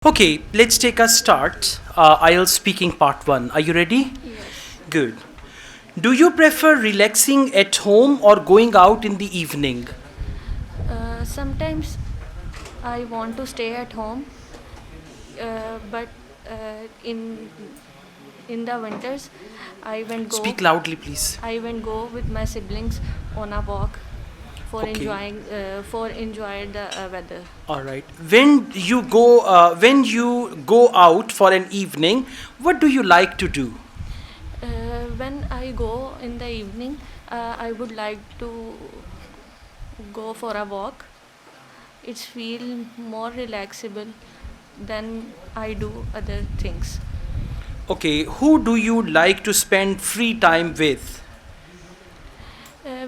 Okay, let's take a start. Ielts speaking part 1. Are you ready? Yes. Good. Do you prefer relaxing at home or going out in the evening? Sometimes I want to stay at home, but in the winters, I went go Speak loudly, please. I went go with my siblings on a walk Okay. for enjoy the weather. All right. When you go out for an evening, what do you like to do? When I go in the evening, I would like to go for a walk. It's feel more relaxable than I do other things. Okay, who do you like to spend free time with?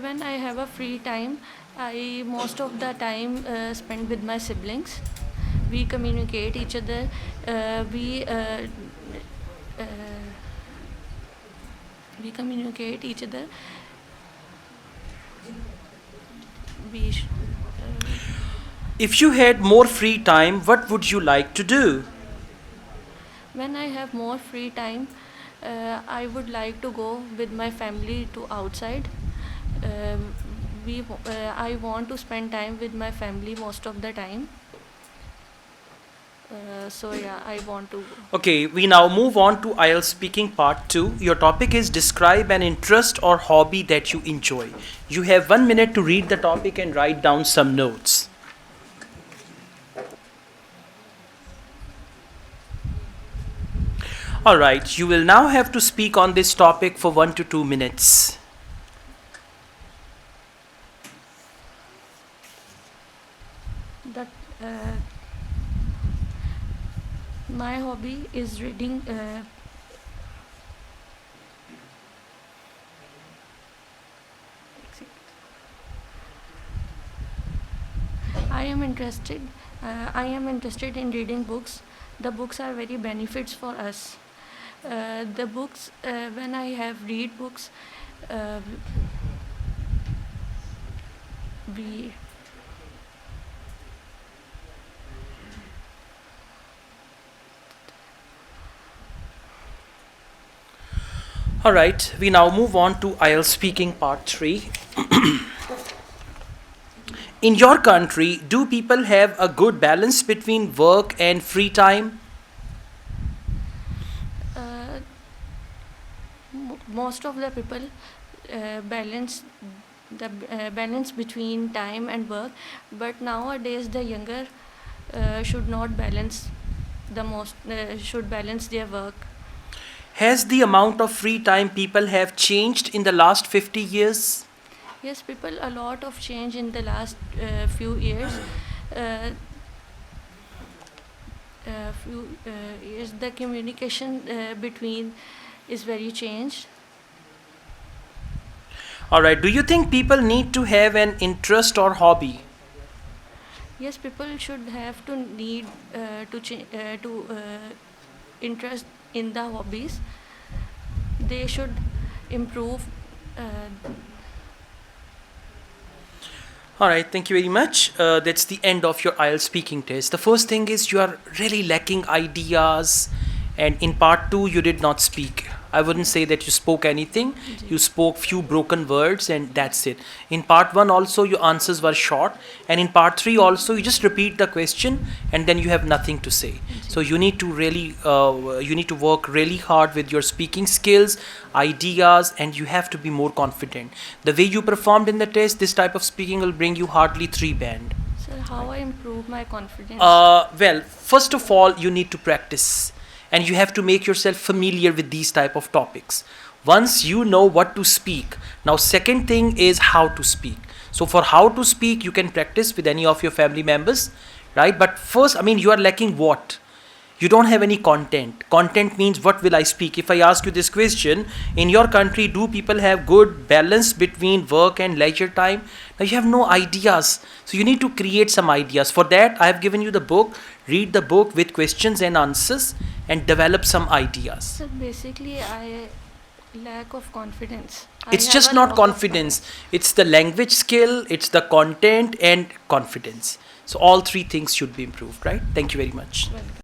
When I have a free time, I most of the time spend with my siblings. We communicate each other. We uh, we communicate each other. We sh- If you had more free time, what would you like to do? when I have more free time, I would like to go with my family to outside. Um, I want to spend time with my family most of the time. So yeah, I want to go. Okay, we now move on to IELTS speaking part 2. Your topic is describe an interest or hobby that you enjoy. You have 1 minute to read the topic and write down some notes. Alright, you will now have to speak on this topic for 1 to 2 minutes. That my hobby is reading. I am interested. I am interested in reading books. The books are very benefits for us. The books, when I have read books, uh, we Alright, we now move on to IELTS speaking part 3. In your country, do people have a good balance between work and free time? uh, most of the people balance balance between time and work, but nowadays the younger should not balance the most should balance their work. Has the amount of free time people have changed in the last 50 years? Yes, people a lot of change in the last few years. uh, few years the communication between is very changed. Alright, do you think people need to have an interest or hobby? Yes, people should have to need to interest in the hobbies. They should improve. Alright, thank you very much. That's the end of your IELTS speaking test. The first thing is you are really lacking ideas, and in part 2, you did not speak. I wouldn't say that you spoke anything. You spoke few broken words, and that's it. In part 1, also, your answers were short, and in part 3, also, you just repeat the question and then you have nothing to say. So, you need to work really hard with your speaking skills, ideas, and you have to be more confident. The way you performed in the test, this type of speaking will bring you hardly 3 band. Sir, how I improve my confidence? Well, first of all, you need to practice, and you have to make yourself familiar with these type of topics. Once you know what to speak, now second thing is how to speak. So for how to speak, you can practice with any of your family members, right? But first, you are lacking what? You don't have any content. Content means what will I speak? If I ask you this question, in your country, do people have good balance between work and leisure time? Now you have no ideas. So you need to create some ideas. For that, I have given you the book. Read the book with questions and answers and develop some ideas. So basically, I lack of confidence. I It's have just a not lack of confidence. It's the language skill, it's the content and confidence. So all three things should be improved, right? Thank you very much. Welcome.